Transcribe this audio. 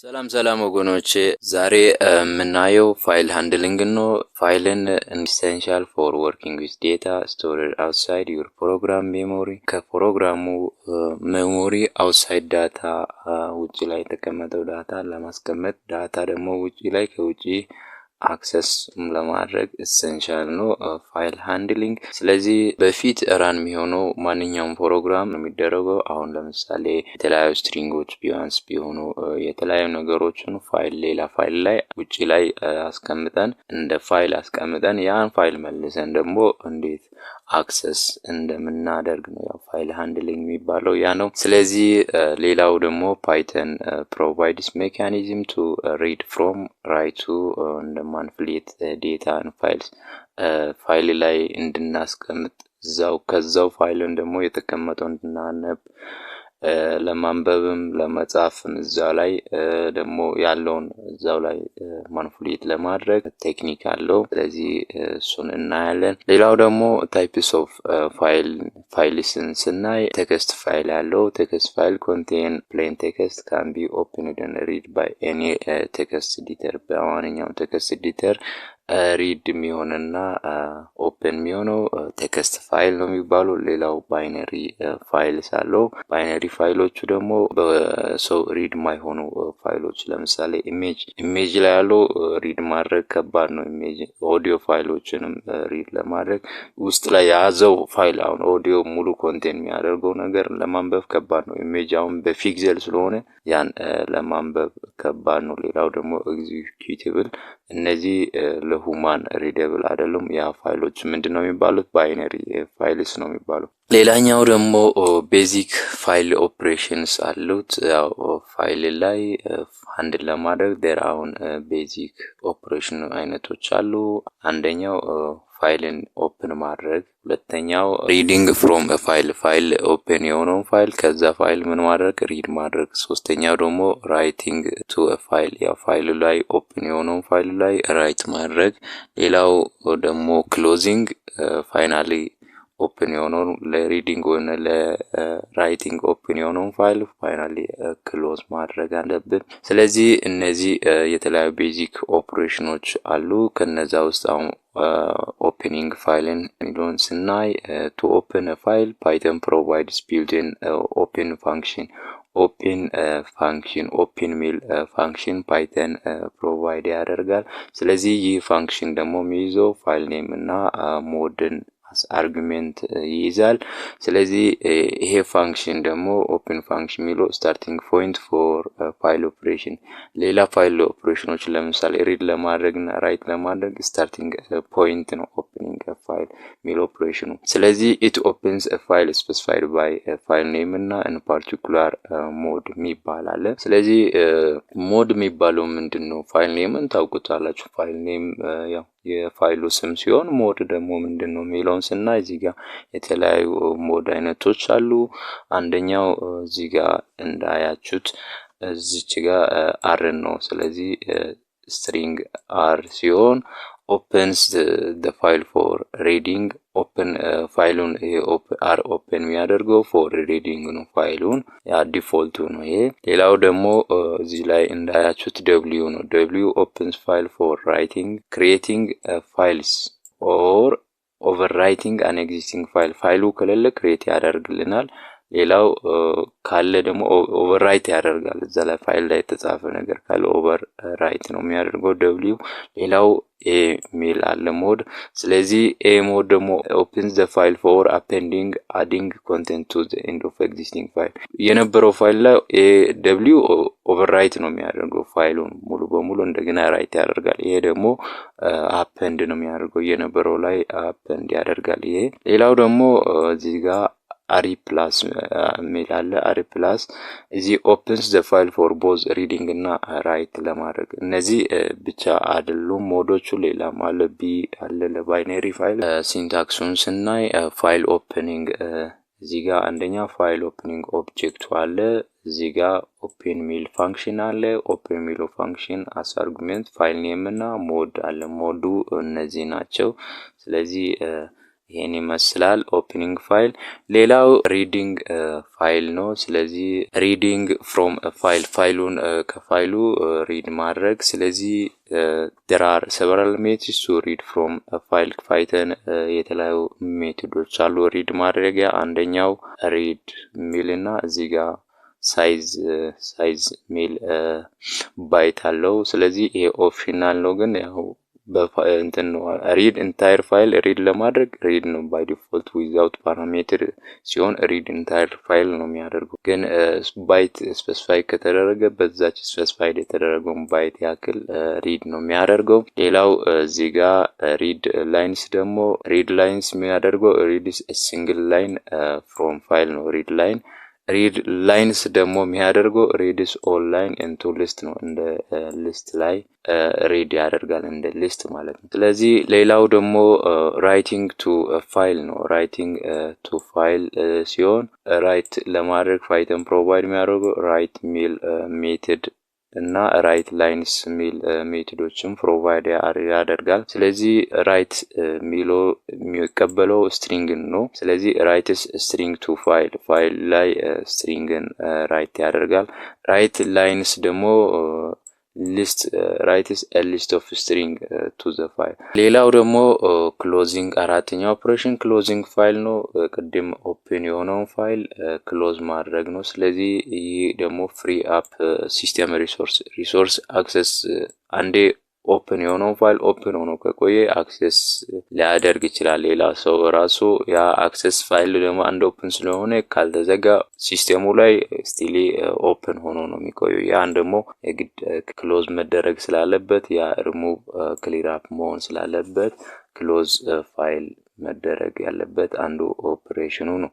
ሰላም ወገኖቼ ዛሬ የምናየው ፋይል ሃንድሊንግ ነው። ፋይልን ኢሰንሻል ፎር ወርኪንግ ዊዝ ዴታ ስቶርድ አውትሳይድ ዩር ፕሮግራም ሜሞሪ ከፕሮግራሙ ሜሞሪ አውትሳይድ ዳታ ውጪ ላይ የተቀመጠው ዳታ ለማስቀመጥ ዳታ ደግሞ ውጪ ላይ ከውጪ አክሰስ ለማድረግ ኢሰንሻል ነው ፋይል ሃንድሊንግ። ስለዚህ በፊት ራን የሚሆነው ማንኛውም ፕሮግራም ነው የሚደረገው። አሁን ለምሳሌ የተለያዩ ስትሪንጎች ቢሆኑ የተለያዩ ነገሮችን ፋይል ሌላ ፋይል ላይ ውጪ ላይ አስቀምጠን እንደ ፋይል አስቀምጠን ያን ፋይል መልሰን ደግሞ እንዴት አክሰስ እንደምናደርግ ነው ያው ፋይል ሃንድሊንግ የሚባለው ያ ነው። ስለዚህ ሌላው ደግሞ ፓይተን ፕሮቫይድስ ሜካኒዝም ቱ ሪድ ፍሮም ራይት ቱ እንደ ማኒፑሌት ዴታ ፋይልስ ፋይል ላይ እንድናስቀምጥ ከዛው ፋይልን ደግሞ የተቀመጠው እንድናነብ ለማንበብም ለመጻፍም እዛው ላይ ደግሞ ያለውን እዛው ላይ ማኒፑሌት ለማድረግ ቴክኒክ አለው። ስለዚህ እሱን እናያለን። ሌላው ደግሞ ታይፕስ ኦፍ ፋይልስን ስናይ ቴክስት ፋይል ያለው ቴክስት ፋይል ኮንቴን ፕሌን ቴክስት ካን ቢ ኦፕንድ ኤንድ ሪድ ባይ ኤኒ ቴክስት ኤዲተር በማንኛውም ቴክስት ኤዲተር ሪድ የሚሆንና ኦፕን የሚሆነው ቴክስት ፋይል ነው የሚባለው። ሌላው ባይነሪ ፋይልስ አለው። ባይነሪ ፋይሎቹ ደግሞ በሰው ሪድ ማይሆኑ ፋይሎች ለምሳሌ ኢሜጅ ላይ ያለው ሪድ ማድረግ ከባድ ነው። ኢሜጅ ኦዲዮ ፋይሎችንም ሪድ ለማድረግ ውስጥ ላይ ያዘው ፋይል አሁን ኦዲዮ ሙሉ ኮንቴንት የሚያደርገው ነገር ለማንበብ ከባድ ነው። ኢሜጅ አሁን በፒክሰል ስለሆነ ያን ለማንበብ ከባድ ነው። ሌላው ደግሞ ኤግዚኪዩቲብል እነዚህ ለሁማን ሪደብል አይደሉም። ያ ፋይሎች ምንድነው የሚባሉት? ባይነሪ ፋይልስ ነው የሚባሉት። ሌላኛው ደግሞ ቤዚክ ፋይል ኦፕሬሽንስ አሉት። ያው ፋይል ላይ ሃንድል ለማድረግ አሁን ቤዚክ ኦፕሬሽን አይነቶች አሉ። አንደኛው ፋይልን ኦፕን ማድረግ፣ ሁለተኛው ሪዲንግ ፍሮም ፋይል ኦፕን የሆነውን ፋይል ከዛ ፋይል ምን ማድረግ ሪድ ማድረግ፣ ሶስተኛው ደግሞ ራይቲንግ ቱ ፋይል ያው ፋይሉ ላይ ኦፕን የሆነውን ፋይሉ ላይ ራይት ማድረግ፣ ሌላው ደግሞ ክሎዚንግ ፋይናሊ ኦፕን የሆነውን ለሪዲንግ ወይ ለራይቲንግ ኦፕን የሆነውን ፋይል ፋይናሊ ክሎዝ ማድረግ አለብን። ስለዚህ እነዚህ የተለያዩ ቤዚክ ኦፕሬሽኖች አሉ። ከነዛ ውስጥ አሁን ኦፕኒንግ ፋይልን ሚለውን ስናይ ቱ ኦፕን ፋይል ፓይተን ፕሮቫይድስ ቢልት-ኢን ኦፕን ፋንክሽን ኦፕን ሚል ፋንክሽን ፓይተን ፕሮቫይድ ያደርጋል። ስለዚህ ይህ ፋንክሽን ደግሞ የሚይዘው ፋይል ኔም እና ሞድን አርጉሜንት ይይዛል። ስለዚህ ይሄ ፋንክሽን ደግሞ ኦፕን ፋንክሽን የሚለው ስታርቲንግ ፖይንት ፎር ፋይል ኦፕሬሽን ሌላ ፋይል ኦፕሬሽኖች ለምሳሌ ሪድ ለማድረግ እና ራይት ለማድረግ ስታርቲንግ ፖይንት ነው ኦፕኒንግ ፋይል የሚለው ኦፕሬሽኑ። ስለዚህ ኢት ኦፕንስ ፋይል ስፔሲፋይድ ባይ ፋይል ኔም እና ኢን ፓርቲኩላር ሞድ የሚባል አለ። ስለዚህ ሞድ የሚባለው ምንድነው? ፋይል ኔምን ታውቁታላችሁ። ፋይል ኔም ያው የፋይሉ ስም ሲሆን ሞድ ደግሞ ምንድነው የሚለውን ስናይ እዚህ ጋር የተለያዩ ሞድ አይነቶች አሉ። አንደኛው እዚህ ጋር እንዳያችሁት እዚች ጋር አር ነው። ስለዚህ ስትሪንግ አር ሲሆን ኦፕንስ the file for reading ኦፕን ፋይሉን አር ኦፕን የሚያደርገው ፎር ሪዲንግ ነው ፋይሉን ያ ዲፎልቱ ነው ይሄ። ሌላው ደግሞ እዚህ ላይ እንዳያችሁት ደብሊው ነው። ደብሊው ኦፕንስ ፋይል ፎር ራይቲንግ ክሪኤቲንግ ፋይልስ ኦር ኦቨርራይቲንግ አን ኤግዚስቲንግ ፋይሉ ከሌለ ክሬት ያደርግልናል። ሌላው ካለ ደግሞ ኦቨርራይት ያደርጋል። እዛ ላይ ፋይል ላይ የተጻፈ ነገር ካለ ኦቨርራይት ነው የሚያደርገው ደብሊው። ሌላው ኤ ሚል አለ ሞድ። ስለዚህ ኤ ሞድ ደግሞ ኦፕንስ ዘ ፋይል ፎር አፔንዲንግ አዲንግ ኮንቴንት ቱ ዘ ኤንድ ኦፍ ኤግዚስቲንግ ፋይል የነበረው ፋይል ላይ ኤ ደብሊው ኦቨርራይት ነው የሚያደርገው ፋይሉን ሙሉ በሙሉ እንደገና ራይት ያደርጋል። ይሄ ደግሞ አፔንድ ነው የሚያደርገው የነበረው ላይ አፔንድ ያደርጋል ይሄ። ሌላው ደግሞ እዚህ ጋር አሪ ፕላስ ሚላለ አሪ ፕላስ እዚህ ኦፕንስ ዘ ፋይል ፎር ቦዝ ሪዲንግ እና ራይት ለማድረግ። እነዚህ ብቻ አይደሉም ሞዶቹ ሌላም አለ። ቢ አለ ለባይነሪ ፋይል። ሲንታክሱን ስናይ ፋይል ኦፕኒንግ እዚህ ጋር አንደኛ ፋይል ኦፕኒንግ ኦብጀክቱ አለ። እዚህ ጋር ኦፕን ሚል ፋንክሽን አለ። ኦፕን ሚል ፋንክሽን አስ አርጉሜንት ፋይል ኔም እና ሞድ አለ። ሞዱ እነዚህ ናቸው። ስለዚህ ይሄን ይመስላል ኦፕኒንግ ፋይል። ሌላው ሪዲንግ ፋይል ነው። ስለዚህ ሪዲንግ ፍሮም ፋይሉን ከፋይሉ ሪድ ማድረግ። ስለዚህ there are several methods to read from a file ፓይተን የተለያዩ ሜቶዶች አሉ ሪድ ማድረጊያ። አንደኛው ሪድ ሚልና እዚህ ጋር ሳይዝ ሚል ባይት አለው። ስለዚህ ይሄ ኦፕሽናል ነው፣ ግን ያው እንትን ነው ሪድ ኢንታየር ፋይል ሪድ ለማድረግ ሪድ ነው ባይ ዲፎልት ዊዛውት ፓራሜትር ሲሆን ሪድ ኢንታየር ፋይል ነው የሚያደርገው። ግን ባይት ስፔሲፋይ ከተደረገ በዛች ስፔሲፋይድ የተደረገውን ባይት ያክል ሪድ ነው የሚያደርገው። ሌላው እዚህ ጋር ሪድ ላይንስ ደግሞ ሪድ ላይንስ የሚያደርገው ሪድ ሲንግል ላይን ፍሮም ፋይል ነው። ሪድ ላይንስ ደግሞ የሚያደርገው ሪድስ ኦል ላይን ኢንቱ ሊስት ነው። እንደ ሊስት ላይ ሪድ ያደርጋል እንደ ሊስት ማለት ነው። ስለዚህ ሌላው ደግሞ ራይቲንግ ቱ ፋይል ነው። ራይቲንግ ቱ ፋይል ሲሆን ራይት ለማድረግ ፓይተን ፕሮቫይድ የሚያደርገው ራይት ሚል ሜተድ እና ራይት ላይንስ ሚል ሜቶዶችን ፕሮቫይድ ያደርጋል። ስለዚህ ራይት ሚሎ የሚቀበለው ስትሪንግን ነው። ስለዚህ ራይትስ ስትሪንግ ቱ ፋይል ላይ ስትሪንግን ራይት ያደርጋል። ራይት ላይንስ ደግሞ ራይትስ ሊስት ኦፍ ስትሪንግ ቱ ዘ ፋይል። ሌላው ደግሞ ክሎዚንግ አራተኛው ኦፕሬሽን ክሎዚንግ ፋይል ነው። ቅድም ኦፕን የሆነውን ፋይል ክሎዝ ማድረግ ነው። ስለዚህ ይህ ደግሞ ፍሪ አፕ ሲስተም ሪሶርስ አክሰስ አንዴ ኦፕን የሆነውን ፋይል ኦፕን ሆኖ ከቆየ አክሰስ ሊያደርግ ይችላል ሌላ ሰው ራሱ። ያ አክሰስ ፋይል ደግሞ አንድ ኦፕን ስለሆነ ካልተዘጋ ሲስተሙ ላይ ስቲሊ ኦፕን ሆኖ ነው የሚቆየው። ያን ደግሞ የግድ ክሎዝ መደረግ ስላለበት ያ ሪሙቭ ክሊር አፕ መሆን ስላለበት ክሎዝ ፋይል መደረግ ያለበት አንዱ ኦፕሬሽኑ ነው።